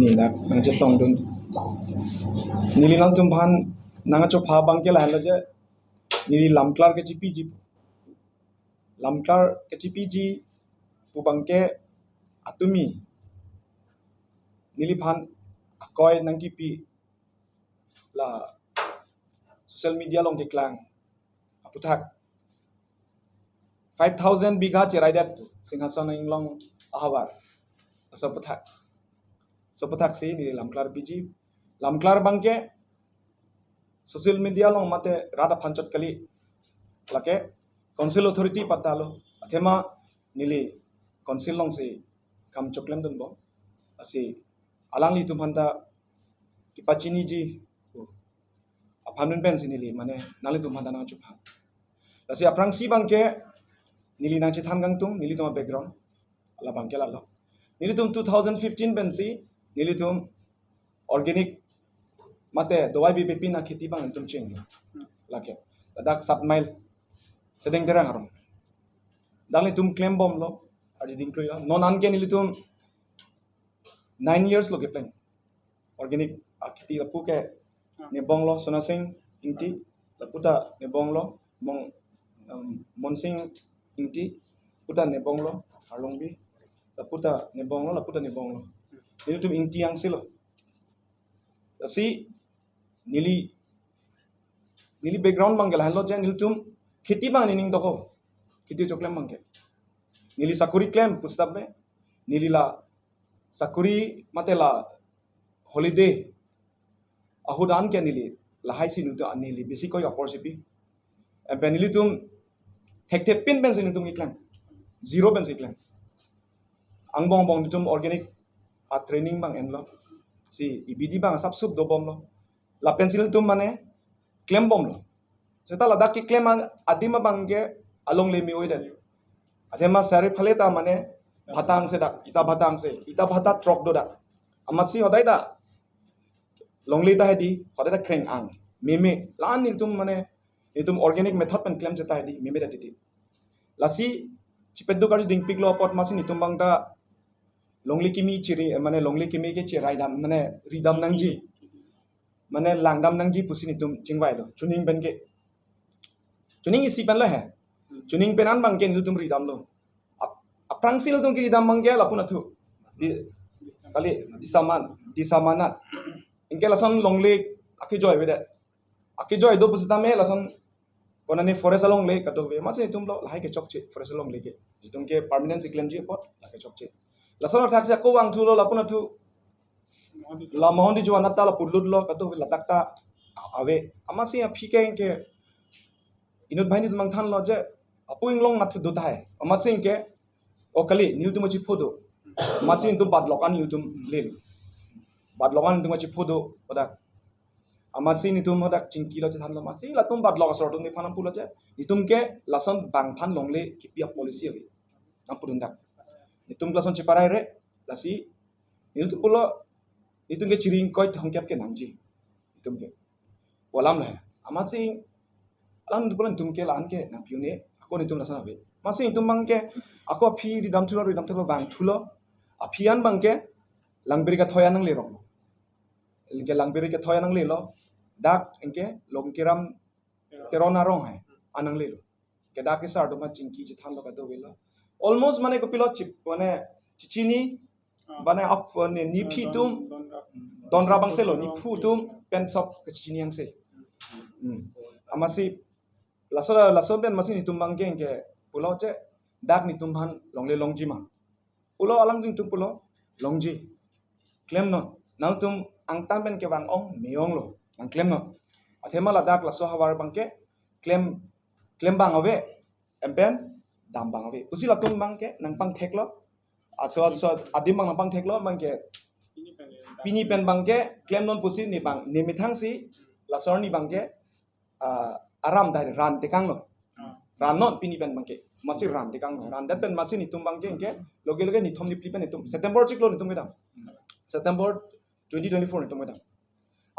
ni nak nang che tong dun nili nang tum phan nang cho pha bang ke la la je nili lamklar ke chipi ji lamklar ke chipi ji pu bang ke atumi nili phan koi nang ki pi la social media long ke klang aphuthak 5,000 bigha cherai dat singhasan inglong ahabar aphuthak se ni lamklar biji lamklar bangke social media long mate rada phanchot kali lake council authority patalo athema nili council long se kam choklem dun bo asi alangli tumhanda kipachini ji aphanun pen sinili mane nali tumhanda na chupha asi aprang si bangke nili nang chi thangang tum nili tuma background ala bangke la lo nili tum 2015 ben si nili tum organic mate dowai bi pepi na kheti bang tum ching lake dak 7 mile sedeng terang arom dangli tum claim bom lo ari ding kloya non an ke nili tum 9 years lo ke plan organic kheti la puke ne bonglo sonasing Engti la puta ne bonglo mong monsing Engti puta ne bonglo Longbir la puta ne bonglo nili tum Engti yang silo asi nili background bangkel hanlo je nili tum kheti bang nining doko kheti choklem bangke nili sakuri claim pustab me nili la sakuri matela holiday ahudan ke nili la hai sinu to nili besi koi opportunity empe nili tum thek pin ben sinu tum claim zero ben si claim angbong bong tum organic a training bang enlo si ibidi bang sap sup do bom lo la pencil tum mane claim bom lo seta la dak ki claim adima bangge alongle mi oiden athema sare phaleta mane bhatang se dak ita bhata trok do dak amasi hodai da longli ta hedi hodai da kreng ang meme lan nil tum mane itum organic method pen claim jeta hedi meme da titi lasi chipeddu kar ding piglo pot masi nitum bang da longli kimi chiri mane longli kimi ke chirai dam mane ridam nangji mane langdam nangji pusi nitum chingwai lo chuning ben ke chuning isi pen lo he chuning penan bang ke nitum ridam lo aprangsil tum ki ridam bang ke lapuna thu di kali disamanat ingke lason longli aki joy wede aki joy do pusita me lason konani forest along le kato ve masi nitum lo lahai ke chokche forest along le ke nitum ke permanent claim ji pot la ke chokche lason thak se ko wang thu lo lapuna thu la mohondi jo anata la pullut lo kato la takta ave amasi a phike ke inut bhaini tumang than lo je apuing long nat du thai amasi ke o kali nil tumachi phodo machi tum bad lokan nil tum le bad lokan tumachi phodo oda amasi ni tum hodak chingki lo than lo machi la tum bad lok asor tum ni phanam pulo je nitum ke lason bang phan longle kipia policy agi ampurun dak nitum lason chiparai re lasi nitum pulo nitum ke chiring koi thongkap ke nangji nitum ke walam la amasi alam pulo nitum ke lan ke nang piune ako nitum lason ave masi nitum bang ke ako phi ridam thulo bang thulo aphian bang ke langbirik ka thoya nang le rong ke langbirik ka thoya nang le lo dak engke longkiram terona rong hai anang le lo ke dak ke sar do ma chingki je than lo ka do welo almost mane ko pilot chip mane chichini bane up ne ni phi tum donra bang se lo ni phu tum pen sop ke chichini yang se amasi laso ben masi ni tum bang ke engke pulo che dak ni tum han longle longji ma pulo alang ding tum pulo longji claim no nang tum ang tam ben ke bang ong meong lo ang claim no athema la dak la so hawar bang ke claim bang ave empen dam bang ave usi la tum bang ke nang pang thek lo aso adim bang pang thek lo bang ke pini pen bang ke claim non pusi ni bang ni mithang si la sor ni bang ke aram dai ran te kang lo ran non pini pen bang ke masih ran te kang ran dat pen masih ni tum bang ke loge ni thom ni pli pen tum September chik lo ni tum gedam September 2024 ni tum gedam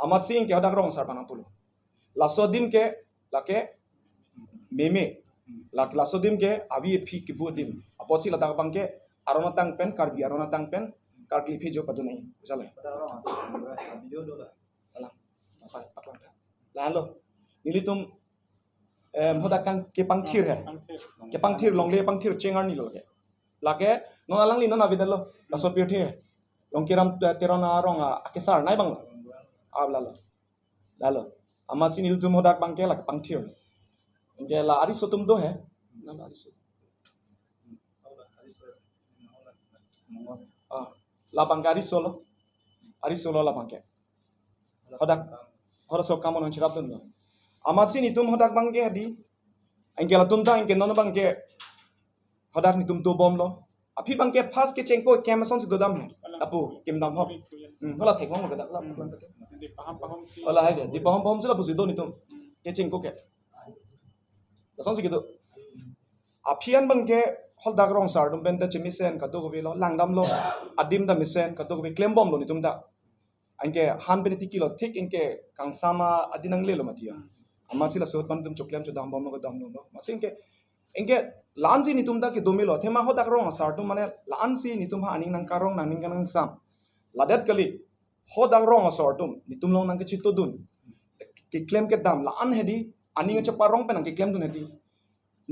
amat sing ke hadak rong sar panang pulo lasodim ke lake meme lasodim ke avi phi ki budim apochi la dak bang ke arona tang pen karbi arona tang pen kartli phi jo padu nahi chale la lo nili tum hoda kan ke pangthir hai ke pangthir longle pangthir chengar ni lo ke lage non alang li non avidalo la so pir the longkiram terona ronga akesar nai bang abla lo amasi nil tum hoda bangke la pangthir inge la ari so tum do hai na la ari so la bangari solo ari solo la bangke hoda so kamon chirap dun amasi ni tum hoda bangke hadi inge la tum ta inge non bangke hoda ni tum to bom lo api bangke fast ke chengko kemason si dodam hai apu kim dam ho hola thek mong da la hola hai de di pahom se la busi do ni tum ke chengko ke son si ke do apian bangke hol dak rong sar dum ben da chemisen ka do go lo langdam lo adim da misen ka do go claim bom lo ni tum da anke han beneti kilo thik inke kangsama adinang le lo matia amasi la sot pan tum choklem chu dam bom lo dam lo masin ke inke lansi ni tum da ke domilo thema ho dak rong sar tum mane lansi ni tum ha aning nang karong nang ning nang sam ladat kali ho dak rong sar tum ni tum long nang ke chito dun ke claim ke dam la an hedi aning cha parong pe nang ke claim dun hedi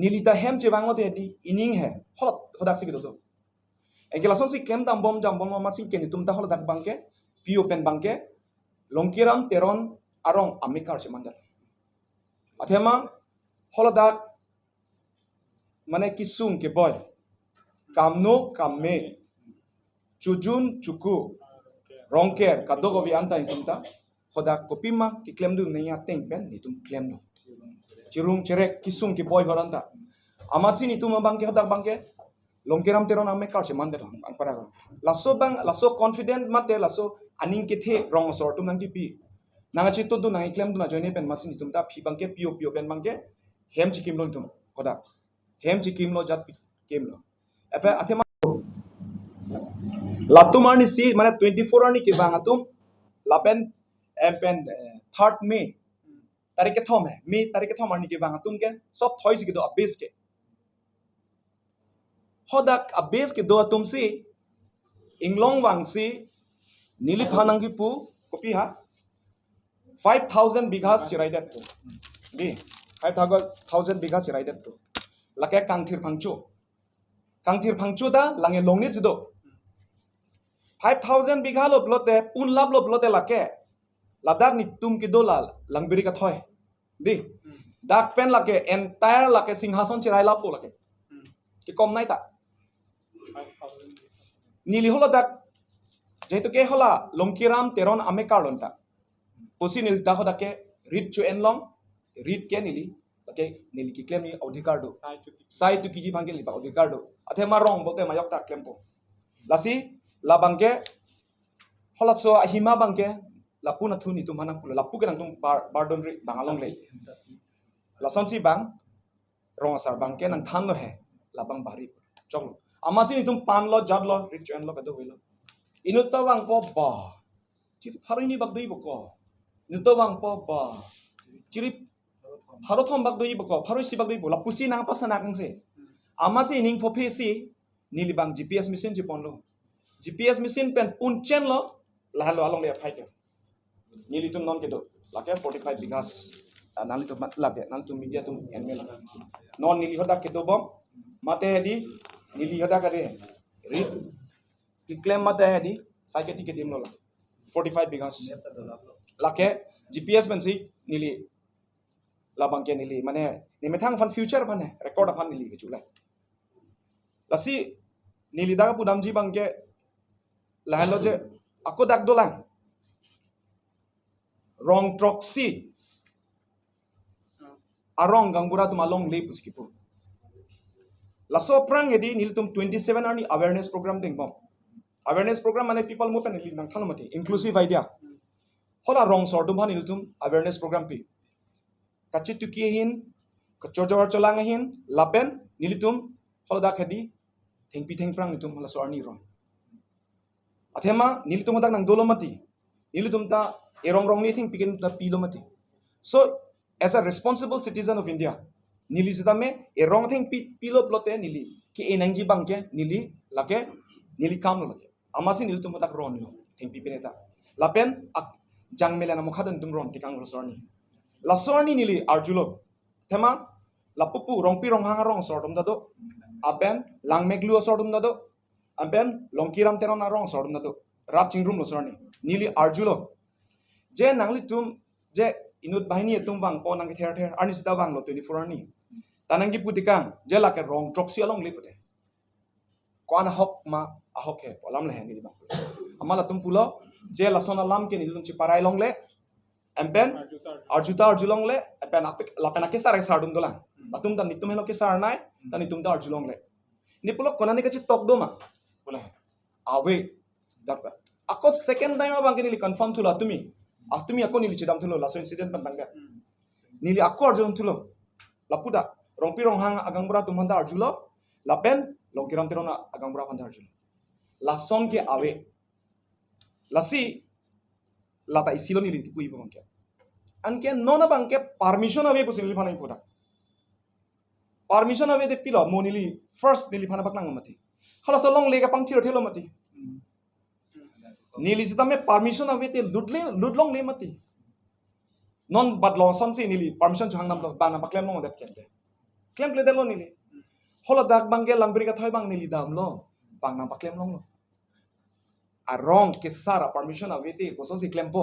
nilita hem che wango te di ining he holot hodak sig do en gelason si kem dam bom jam bom ma sin ke ni tum ta holot dak bangke pi open bangke longkiram teron arong amikar che mandal athema holot dak mane kisung ke boy kamno kamme chujun chuku rongker kadogo vi anta ni tum ta hodak kopima ki claim du neya teng pen ni tum claim no cirung cerek kisung ki boy horanta amatsi ni tuma bangke hodak bangke longkiram teron ame kar che mandera ang para laso confident mate laso aning ke the rong sor tum nang ki pi nanga chi to du nang claim du na join pen matsi ni tum ta phi bangke pio pen bangke hem chi kim lo tum hodak hem chi kim lo jat kim lo apa athema latumar ni si mane 24 ani ki bang atum lapen pen 3rd May तारीख के थम है मे तारीख के थम आनी के वांगा तुम के सब थॉइस के दो अबेस के होदक अबेस के दो तुम से इंग्लोंग वांग से नीली फानंगी पु कॉपी हा 5000 बिघास चिराई देत तो दी 5000 बिघास चिराई देत तो लके कांगथिर फांगचो दा लांगे लोंगनि जिदो 5000 बिघा लो प्लॉटे पुन लाभ लो प्लॉटे लके लद्दाख नि तुम के दो लाल langbirik ka thoi di dak pen lake entire lake singhason chirai lap lake ki kom nai ta nili hola dak jetu ke hola longkiram teron ame karlon ta posi nil ta hoda ke read chu enlong read ke nili lake nili ki claim ni adhikar do sai tu kiji bangke li ba adhikar do athe ma rong bolte ma yok ta claim po lasi la bangke hola so ahima bangke lapu na thuni tum hanang pula lapu kenang tum bardon ri bangalong le lason si bang rong asar bang ke nang than lo he labang bari chok amasi ni tum pan lo jad lo rich and lo ka do wilo inut ta wang po ba chiri pharai ni bak dei boko inut ta wang po ba chiri pharo thom bak dei boko pharoi si bak dei bo lapu si nang pasana kang se amasi ning pho phe si nili bang gps machine ji pon lo gps machine pen pun chen lo la lo along le phai ke nili tum non ke do lake 45 bighas nali to lake nan tum media tum enmel non nili hoda ke do bom mate hedi nili hoda kare ri ki claim mate hedi saiketi ke dim no 45 bighas lake gps ben si nili labang ke nili mane ni methang fan future phane record fan nili ke chula lasi nili da pudam ji bang ke lahalo je ako dak dolang wrong proxy arong gangbura tum along le puskipu laso prang edi nil tum 27 ani awareness program ding bom awareness program mane people mo pen nil nang thalmati inclusive idea hola wrong sort tum nil tum awareness program pi kachi tuki hin kachojor cholang hin lapen nil tum hola da khadi thengpi theng prang nil tum hola so arni rom athema nil tum dak nang dolomati nil tum ta erong rong ni thing pigin da pilomati so as a responsible citizen of India nili sidame erong thing pilop lote nili ki enangji bangke nili lake nili kam no lake amasi nil tum hatak ron lo thing pi peneta lapen ak jang melana mukhadan tum ron tikang rosorni lasorni nili arjulo thema lapupu rongpi ronghang rong sordum dado apen langmeglu sordum dado apen longkiram teron rong sordum dado rap chingrum losorni nili arjulo je nangli tum je inut bahini tum bang po nang ther ther arni sita bang lo 24 arni tanangi putikang je lake rong troksi along lipute kwan hok ma ahok he polam le hengi bang amala tum pulo je lasona lam ke nilum chi parai long le empen arjuta arjulong le empen apik lapena ke sar sardum dolang batum dan nitum helo ke sar nai dan nitum da arjulong le ni pulo konani ke chi tok do ma pula awe dakba ako second time bang ke nili confirm thula tumi atumi ako nili chidam thulo laso incident ban bangga nili ako arjulong thulo lapuda rongpi ronghang agangbra tumhanda arjulo lapen longkiram terona agangbra panda arjulo lason ke awe lasi lata isilo nili pui bangke anke nona bangke permission awe pusin li phanai poda permission awe de pilo monili first nili phana baklang mati khala solong lega pang thiro thelo mati nili sitame permission awe te ludlong le mati non badlo son se nili permission chang nam lo bana baklem no det kente klem ple delo nili hola dak bangke langbirik ka thoi bang nili dam lo bang na baklem long lo a wrong ke sara permission awe te ko so si klem po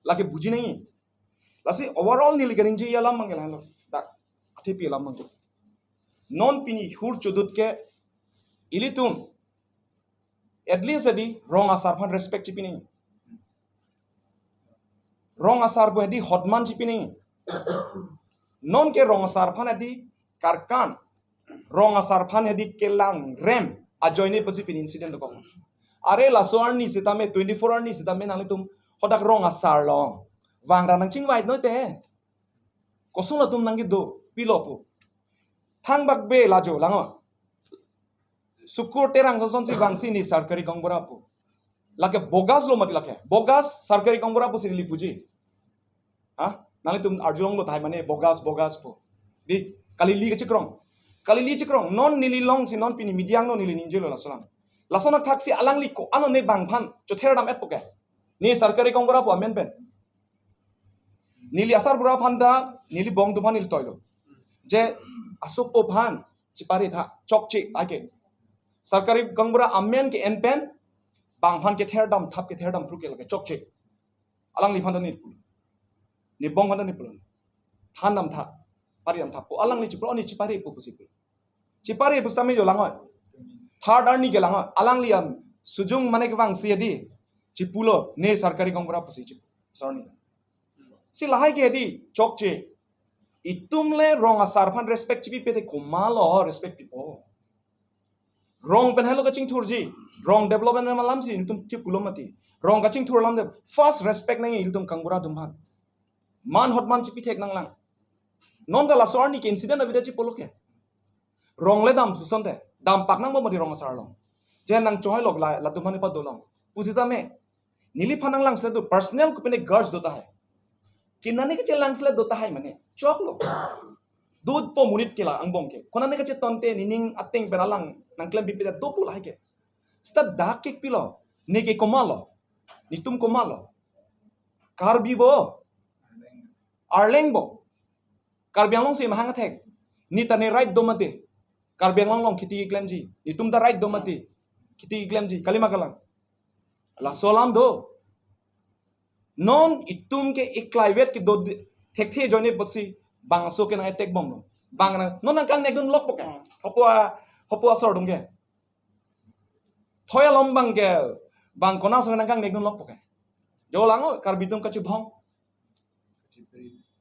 lake buji nahi lasi overall nili garing ji yalam mangel halo dak ati pi lam mangel non pini hur chudut ke ilitum at least adi wrong asar phan respect chipini wrong asar bo adi hotman chipini non ke wrong asar phan adi karkan wrong asar phan adi kelang rem ajoine pachipini incident ko are laso arni sitame 24 arni sitame nang tum hodak wrong asar long wangra nang ching wait noite kosung tum nang do pilopu thang bak be lajo lango sukur terang son si wangsi ni sarkari kongbora pu lake bogas lo mati lake bogas sarkari kongbora pu sinili puji ha nang tum arjulong lo thai mane bogas pu di kalili chikrong non nili long si non pini midiang no nili ninjelo lasolang lasona thaksi alangli ko ano ne bangphan chotherdam et poke ni sarkari kongbora pu amen pen nili asar bura phanda nili bong du phanil toilo je asopo phan chipari tha chokchi ake sarkari kongbora amen ke enpen bangphan ke therdam thap ke therdam pruke lage chokchi alangli phanda ni bong phanda ni pulon thanam tha pariam tha po alangli chipro ni chipari pu pusi chipari pustami jo langoy third arni ke langoy alangli am sujung mane ke wang siedi chipulo ne sarkari kongbora pusi chip sorry si lahai ke di chokche itumle wrong asar phan respect chipi pete komalo respect pipo wrong pen hello kaching thurji wrong development malam si itum chipulo mati wrong kaching thur lam de first respect nang itum kangbura dumhan man hotman chipi thek nang lang non da la sorni ke incident avida chipolo ke wrong le dam thusonte dam pak nang mo mati wrong asar long je nang chohai log la dumhan pa dolong pusita me nili phanang lang se tu personal ko pene guards dota hai kinane ke chelang sle dota hai mane chok lo dud po munit kila angbong ke konane ke tonte nining ateng beralang nang klem bipida do pula hai ke sta dak ke pilo ne ke komalo nitum komalo karbibo arlengbo karbianglong se mahang thek ni tane right domate karbianglong long khiti klemji nitum da right domate khiti klemji kalima kalang la solam do non itum ke iklaivet ke do thekhe joine boksi bangso ke na attack bomb bangna non nang kang nekdon lok poke hopua sor dum ke thoya lom bang ke bang kona so nang kang nekdon lok poke jo lango karbitum kachi bhong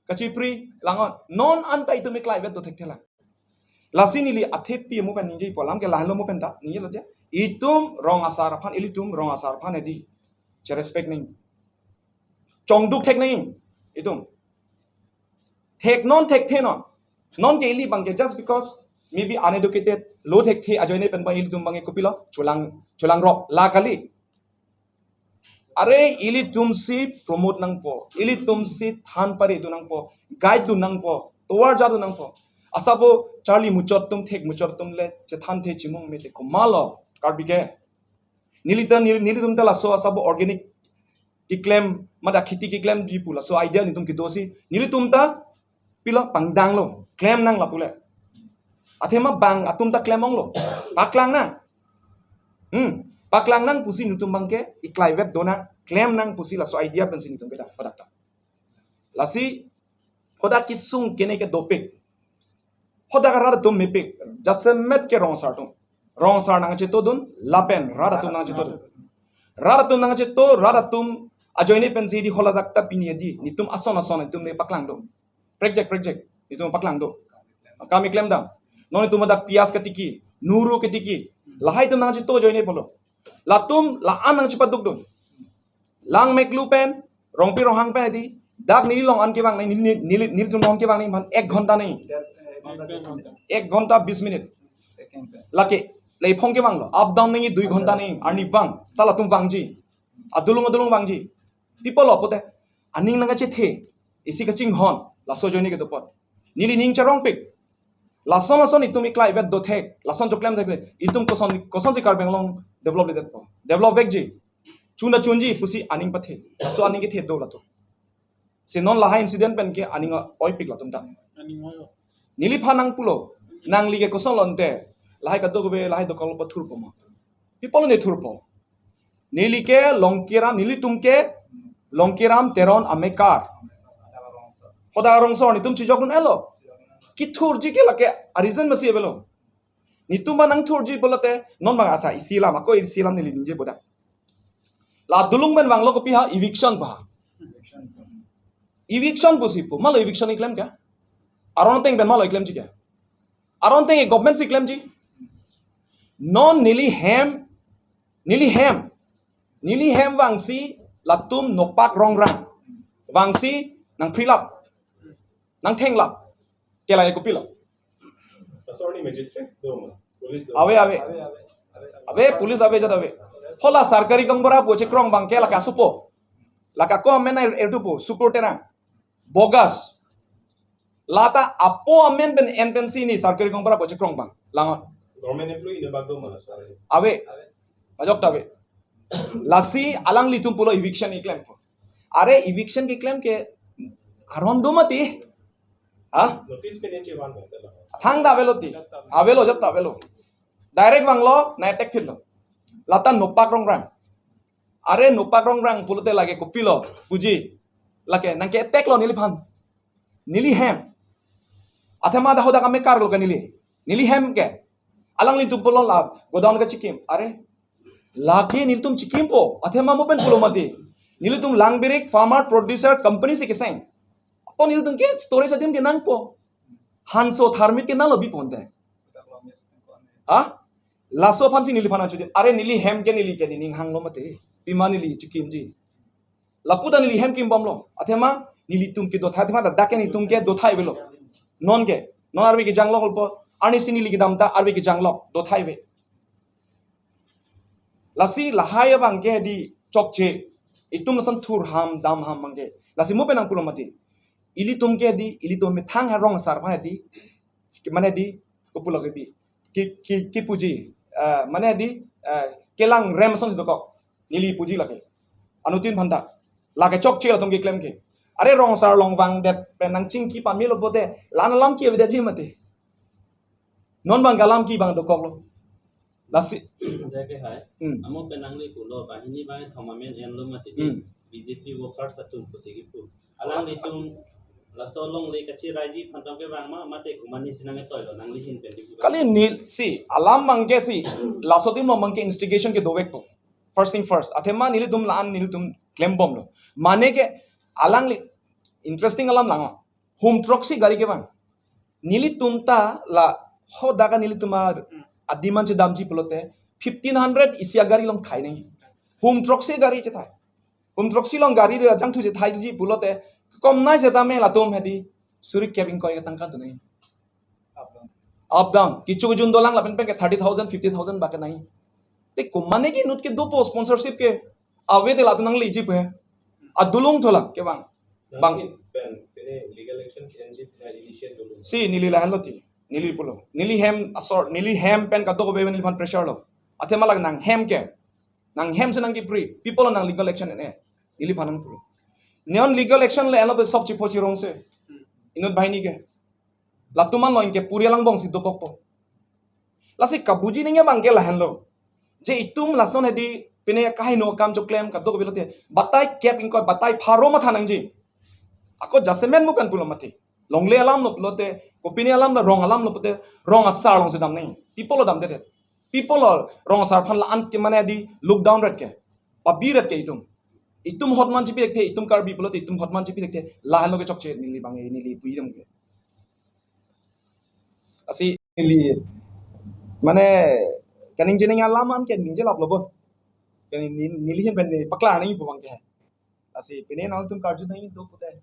kachi pri lango non anta itum iklaivet do thekhe lang lasini li athepi mo pen ninjei polam ke lahlo mo pen ta ninje lote itum wrong asar phan ilitum wrong asar phan edi che respect ning chongduk thek nahi itum thek non thek the non daily bangke just because maybe uneducated low thek the ajoine pen ba ilitum bange kopilo chulang rok la kali are ilitum si promote nang po ilitum si than pare du nang po guide du nang po towar ja du nang po asabo charlie muchot tum thek muchot tum le che than the chimung me te ko malo karbike nili tum ta la so sabo organic ki claim mada khiti ki claim di pula so idea ni tum ki dosi nili tum ta pila pangdang lo claim nang la pula athema bang atum ta claim ong lo paklang nang paklang nang pusi ni tum bangke iklai web dona claim nang pusi la so idea pensi ni tum beda pada lasi khoda kisung kene ke dopik khoda ka rada tum mepik jasemet ke rong sar nang che to dun lapen rada tum nang che to nang che to rada tum ajoine pensi di khola dakta pinia di nitum ason nitum ne paklang do project nitum paklang do kami claim dam non nitum dak pias ketiki nuru ketiki lahai tum nang che to joine polo latum la an nang che paduk do lang meklu pen rongpi rong hang pen di dak ni long an ke bang ni tum long ke bang ni man 1 घंटा नहीं 1 घंटा 20 minute laki lei phong ke bang lo up down नहीं 2 घंटा नहीं arni bang tala tum bang ji adulung bang ji people opote aning nanga che the isi ka ching hon la so joni ke dopot nili ning charong pik la son itum iklai vet do thek la son joklem thek itum koson si kar benglong develop le det po develop vek ji chuna chunji pusi aning pathe so aning ke the do la to se non la ha incident pen ke aning oi pik la tum ta nili phanang pulo nang li ke koson lonte lahai ka do be lahai do kol pathur po ma people ne thur po nili ke longkiram nili tumke longkiram teron amekar khoda rongsor ni tum chi jokun elo ki thurji ke lake a reason masi belo ni tum nang thurji bolote non bang asa isilam ako isilam nili ninje boda la dulung ben bang lo ko piha eviction busi po malo eviction claim ka aron teng ben malo claim ji ka aron teng government si claim ji non nili hem wangsi latum nopak rongrang wangsi nang prilap nang thenglap kelai ko pilo sorry magistrate doma police ave police ave jadawe hola sarkari kangbara poche krong bang kela ka supo laka ko amena ertupo suprotena bogus lata apo amen ben enpensi ni sarkari kangbara poche krong bang lang government employee ne bagdo mala sorry ave ajok tawe lasi alang litum pulo eviction ki claim are eviction ki claim ke aron do mati notice pe neche wan bhayla thang da avelo jat avelo direct banglo na attack philo lata nopak rongrang are nopak rongrang pulote lage kopilo puji lake nangke attack lo nili hem athema da hoda kame kar lo nili hem ke alang litum pulo la godown ka chikim are lake niltum chikim po athema mo pen pulo mati nilitum langbirik farmer producer company se keseng po nilitum ke story sadim ke nang po hanso tharmit ke na lobi ponte laso phansi nili phana chudi are nili hem ke nili ke ning hang lo mate pima nili chikim ji lapuda nili hem kim bomlo athema nili tum ke do thai thema da ke ni tum ke do thai belo non arbi ke janglo golpo ani sini nili ke damta arbi ke janglo do thai be lasi lahaya bangke di chokche itum nasan thur ham dam ham mangke lasi mo penang pulo mati ili tumke di ili to me thang harong sar mane di ko pulo ke bi ki puji mane di kelang rem son do ko nili puji lake anutin phanda lake chokche la tumke claim ke are rong sar long wang det penang ching ki pa milo bote lan lam ki evida ji mate non bang galam ki bang do ko lo lasi jake hai amo penangli pulo bahini bai thomamen enlo mati BJP workers atun pusigi pu alang litum la solong le kachi raji phantam ke bang ma mate kumani sinange toilo nangli hin pendi kali nil si alam mangke si lasodim no mangke instigation ke dovek to first thing first athema nilitum lan nilitum claim bomb lo mane ke alang li interesting alam langa home proxy gari ke bang nilitum ta la ho daga nilitumar adiman che damji pulote 1500 isia gari long thai nei home proxy gari che thai home proxy long gari de jang thu che thai ji pulote kom nai se tame la tom hedi surik cabin ko tangka to nei up down kichu jun dolang la pen ke 30000 50000 ba ke nai te kumane ki nut ke do po sponsorship ke awe de la to nang li ji pe adulung thola ke bang pen legal action change initiate dulu si nili la haloti nili pulo nili hem pen ka to ko be nili fan pressure lo athema lag nang hem ke nang hem se nang ki pri people nang legal action ne nili phanang puri neon legal action le elo sob chi phochi rong se inut bahini ke latuman lo inke puri lang bong si dokok po lasi kabuji ninge bangke la henlo je itum lason hedi pine kai no kam jo claim ka dok bilote batai cap inko batai pharo ma thanang ji ako jasemen mu kan pulo mati longle alam no pulote kopini alam la rong alam no pulote rong asar long se dam nei people dam de people rong asar phan la an ke mane di look down red ke pabi red ke itum hotman ji pekte itum karbi pulote itum hotman ji pekte la halo ke chokche nili bange nili pui dam ke asi nili mane kaning jening alaman ke ninje lap lobo kaning nili hen ben pakla nahi po bang ke asi pine nal tum karju nahi do putai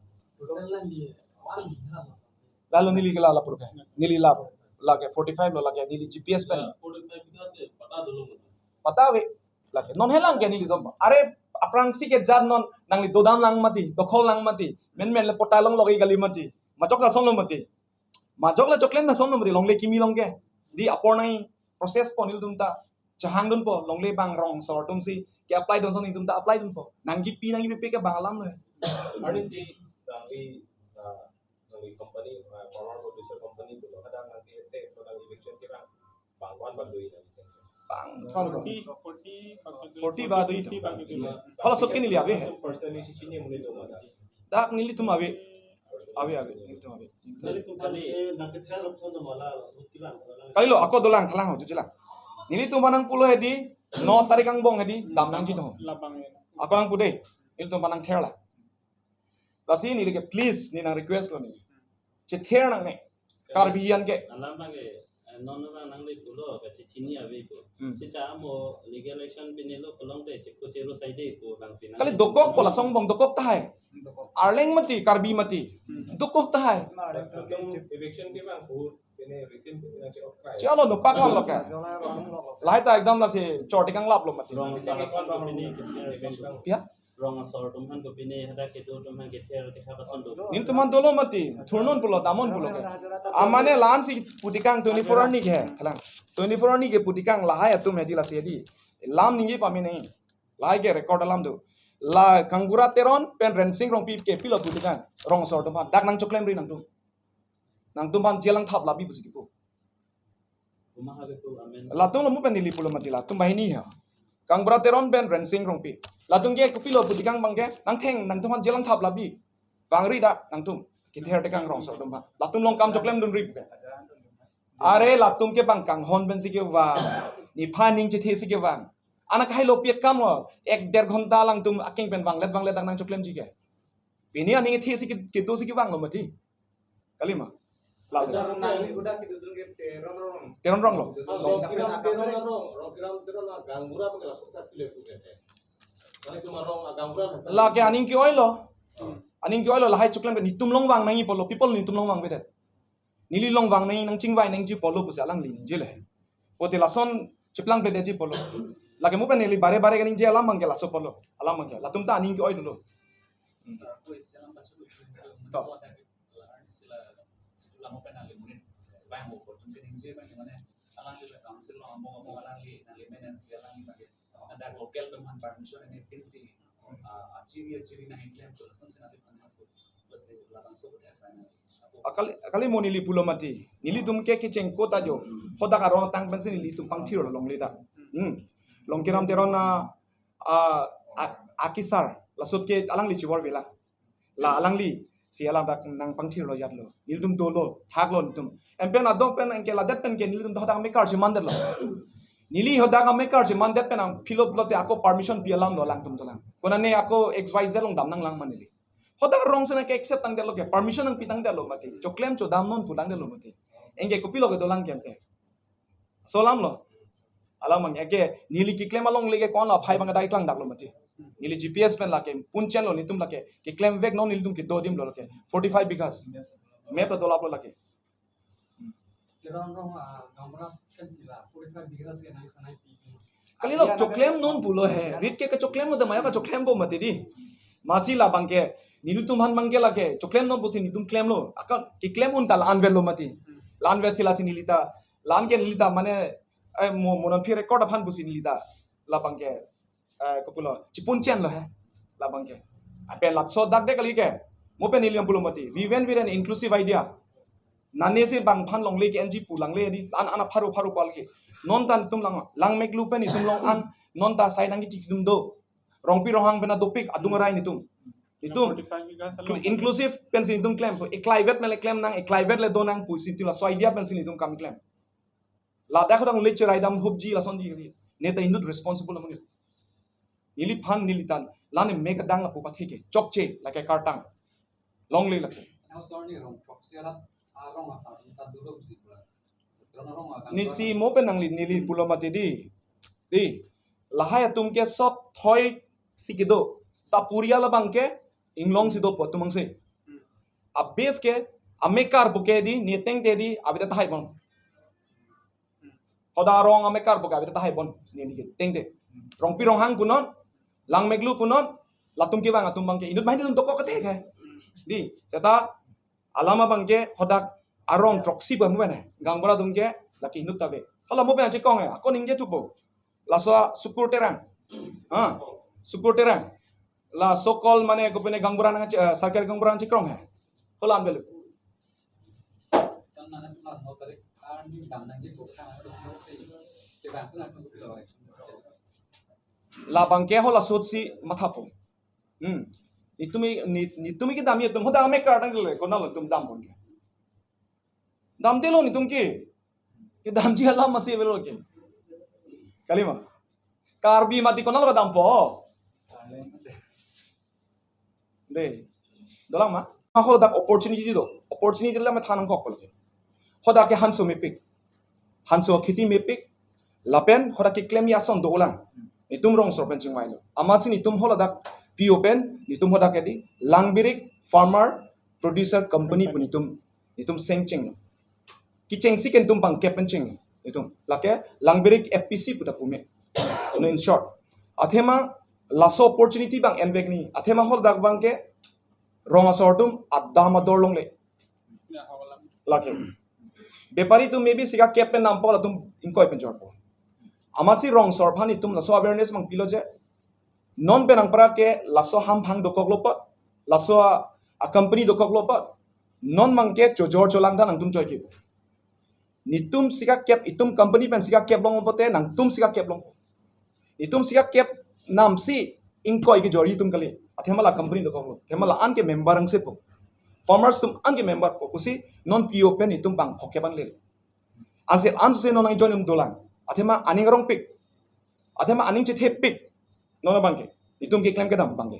lalu nili ke la pur ke nili la ke 45 lo la ke nili GPS pen pata we la ke non helang ke nili dom are aprang si ke jan non nangli dodam lang mati dokhol lang mati men le potalong logi gali mati majok la son lo mati majok la choklen na son lo mati longle kimi longke di apor nai proses po nil tumta chahang dun po longle bang rong sor tum si ke apply don son tumta apply dun po nangi pi ke bang alam lo Ani si nang company former producer company dulu kadang nanti ete nang election kita bangwan bandui bang kalau 40 ba doi kalau sot ke nili ave personally sini mulai dulu ada dak nili tum ave nili tum ave kali lo ako dolang khalang ho jujila nili tum banang pulo hedi 9 tarik ang bong hedi dam nang ji to ako ang pude nili tum banang therla kasi nili ke please ni nang request lo ni che ther nang ne karbian ke alam bange non nang le pulo ka chini ave ko kita mo legal action binelo pelong de ko chero side ko nang sinan kali dokok pola song bong dokok tahai arleng mati karbi mati dokok tahai election ke bang बहुत ini recent ini check out kai chalo no pakon lo ka lai ta ekdam la se choti kang lap lo mati rong sar kon ko bini ya rong sor tum han ko bini hada ke do tum han ke ther ke ha bason do nin tuman dolo mati thurnon pulo damon pulo ke amane lan si putikang 24 ani ke khalang 24 ani ke putikang lahai atum hedi la se di lam ningi pami nei lai ke record alam do la kangura teron pen rensing rong pip ke pilo putikang rong sor tum dak nang choklem ri nang tum jelang thap labi busi po kuma ha ke to amen latung lo mu pen nili pulo mati la tum bahini ha kangura teron pen rensing rong pi latung ke pilo putikang bangke nang theng nang tum jelang thap labi bangri da nang tum ki ther te kang rong sor tum latung long kam choklem dun ri pe are latung ke bang kang hon ben si ke wa ni phaning che the si ke wang anak hai lo piek kam lo 1.5 घंटा lang tum aking pen bang let nang choklem ji ke pini ani ke the si ke to si ke wang lo mati kalima teron rong lo la ke aning ki oilo lahai choklem ni tum long wang nang polo people ni tum long wang bedet nili long wang nang nang chingwai nang ji polo pusa lang lin jile pote la son chiplang bede ji polo la ke mu pen nili bare ganing je alam mangke la so polo alam mangke la tum ta aning ki oilo lo to lamo penali munin bang mo potun kening je bang mane alang le council lo amo alang le maintenance alang bage ada local teman permission and agency achieve na claim to lasan sena de panha ko bas la langsung akali mo nili pulo mati nili tum ke cheng kota jo hoda ka ron tang bensin nili tum pang thiro long le ta long kiram teron na akisar lasut ke alang li chiwar vela la alang li si alang dak nang pang thiro lo yat lo nil tum dolo thak lo tum empen adok pen enke la det pen ke nil tum hoda me kar jiman lo nili hoda ka me kar jiman det pen ang philo blote ako permission pi alang lo lang tum tolang kona ne ako xyz long dam nang lang manili hoda rong sena ke accept tang de lo ke permission ang pitang de lo mati cho claim cho dam non pulang de lo mati engke ko pilo ke dolang kemte solam lo alam mang eke nili ki claim along lege kon la phai bang dai tlang dak lo mati nili GPS pen la ke punchen lo nitum la ke ki claim vek non nili tum ke do dim lo ke 45 bighas map to dolap lo la ke kali lo cho claim non pulo he rit ke cho claim mo de maya ka cho claim bo mati di masi la bang ke nili tum han bang ke la ke cho claim non pusi nitum claim lo aka ki claim un tal anvel lo mati lan vel sila sin nilita lan ke nilita mane mo monan phi record aphan pusi nilita la bang ke Kupulo cipun chen lo hai la bangke apen lat so dak de kali ke mo pen iliam pulumati we went with an inclusive idea nane se bang phan long le ke NG pulang le di an ana pharu kwal ke non tan tum lang mek lu pen itum long an non ta sai nang ki tum do rong pi rohang bena topik adung rai ni tum itum inclusive pensin itum claim e climate mele claim nang e climate le donang pusi tila so idea pensin itum kam claim la da khodang le chirai dam hubji la son di ne ta indut responsible among nili phan nili tan lani make dang la pu pathike chokche like a kartang long le lakhe nisi mo pe nang nili pulomati di lahaya tumke sop thoi sikido sa puria la bangke inglong sido potumang se abes ke amekar buke di neteng te di abita thai bon khoda rong amekar buka abita thai bon ni teng te rong pi rong hang punon lang meglu punon latum ki bang atum bangke indut main dum toko kate ke di seta alama bangke khodak arong troksi ba mo bane gangbora dumke laki indut tabe khala mo be kong e akon inge tupo la so sukur terang ha sukur terang la so call mane gopene gangbora nang sarkar gangbora nang krong he kholan belu la bangke hola sotsi mathapo nitumi ki dami tum hoda me kartang le konal tum dam bonke dam delo ni tum ki dam ji hala masi velo ke kalima karbi mati konal ba dam po de dolang ma hola dak opportunity la ma thanang kok kol hoda ke hanso me pik hanso khiti me pik lapen hoda ke claim ya son dolang itum rong sorpen chingmai lo amasin itum hola dak pi open itum hoda ke di langbirik farmer producer company punitum sengching ki chengsi ken tum pang kepen ching itum lake langbirik FPC puta pume no in short athema laso opportunity bang enbek ni athema hol dak bang ke rong asortum adama dorlong le lake bepari tu maybe siga kepen nam pola tum inkoi pen jorpo amatsi rong sorphani tum laso awareness mang pilo je non penang para ke laso ham phang dokok lopat laso a company dokok lopat non mangke chojor cholang dan tum choy ki nitum siga kep itum company pen siga kep long pote nang tum siga kep long itum siga kep nam si inkoi ki jori tum kali athemala company dokok lo themala an ke member ang se po farmers tum an ke member po kusi non PO pen itum bang phokeban le anse non ang join dolang athema aning rong pik athema aning che the pik nona bangke itum ke claim ke dam bangke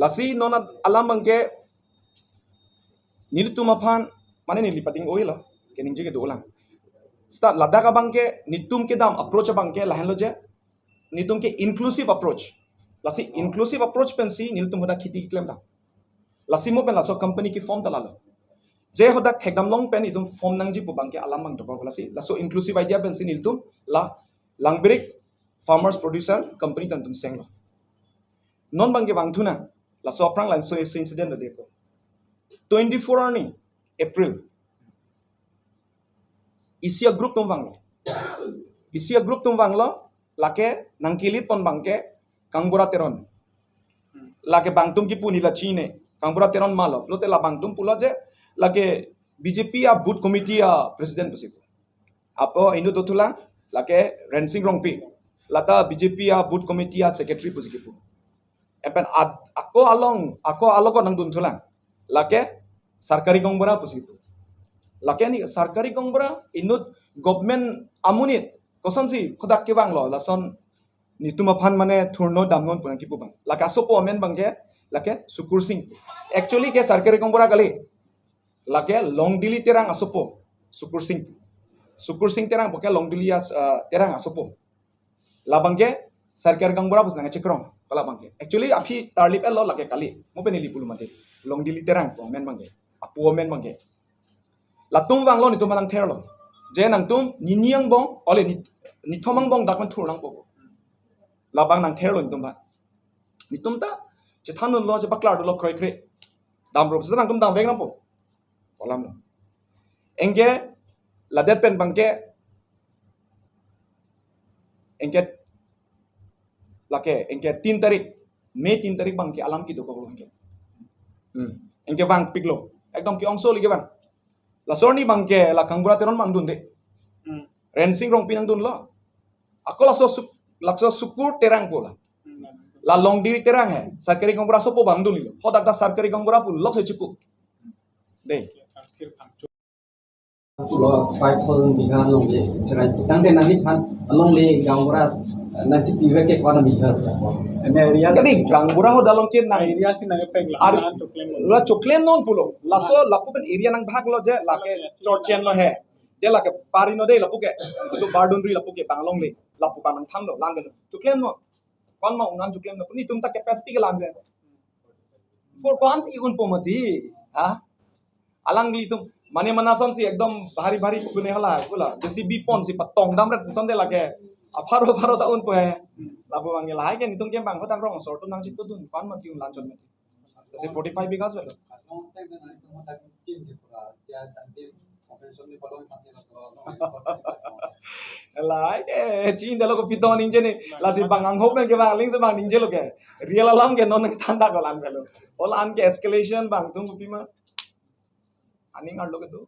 lasi nona alam bangke nitum aphan mane ni lipating oil ke ning je ke dolang start ladaka bangke nitum ke dam approach bangke lahen lo je nitum ke inclusive approach lasi inclusive approach pensi nitum hoda khiti claim da lasi mo pen laso company ki form talalo je hoda thekdam long pen itum form nang ji pu bangke alam mang to lasi laso inclusive idea pensi nitum la langbirik farmers producer company tan tum seng lo non bangke bang thuna la so prang lan so incident de ko 24 ni April isia group tum bang lo lake nangkilit pon bangke kangbora teron lake bangtum ki puni la chine kangbora teron malo lote la bangtum pula je lake BJP a boot committee a president posipo apo indo dotula lake rensing rongpi lata BJP a boot committee a secretary posipo epen ako aloko nang dun thulang lake sarkari gongbora posipo lake ni sarkari gongbora inut government amunit kosansi khodak ke bang lo lason ni tuma phan mane thurno damnon punan ki pubang laka sopo amen bangke lake sukur sing actually ke sarkari gongbora kali lake long dili terang asopo sukur sing terang boke long dili terang asopo labangke sarkar gangbora bus nang chekrong kala bangke actually aphi tarlip elo lake kali mo penili pulu mate long dili terang po men bangke apu men bangke latung bang lo ni tu manang therlo je nang tum niniang bong ole ni thomang bong dakman thurang po labang nang therlo ni tum ba ni tum ta che thanun lo che baklar lo kroi kre dam ro sa nang tum dam veng nam po kolam lo enge ladet pen bangke engke lake engke 3 tarik Mei 3 tarik bang ke alamki doko lo engke engke bang piklo ekdom ki ongso lige bang la sorni bang ke la kangbura teron bang dun de rensing rong pinang dun lo ako lakso sukur terang pola la longdir terang hai sarkari kangbura sopo bang dun lo hodak da sarkari kangbura pul lok se chipu de 5,000 bighah longle cerai tang de nanti kan longle gangura nanti piwe ke kwana bighah jadi kangbura ho dalong ke nang area si nang pegla Ar- lan to claim la choklem non pulo laso lapu ben area nang bhag lo je lake chorchen no he je lake pari no de lapu ke to bardun ri lapu ke banglong le lapu pa nang thang lo lang gen choklem no kon ma unan choklem no puni tum ta capacity ke lang gen for कौन सी उन पोमती हां alang li tum mane manason si ekdom bhari bhari kune hala pula jesi bipon si patong dam ret sonde lake afaro afaro ta un po hai labu mangi lai ke nitung ke bang hotang rong sor tu nang chitu dun kon ma kiun lanchon me jesi 45 bighas velo lai ke chin de lo ko piton inje ne la si bang ang hopen ke bang ling se bang ninje lo ke real alam ke non tanda ko lan velo ol an ke escalation bang tum pima aning ar lo ke tu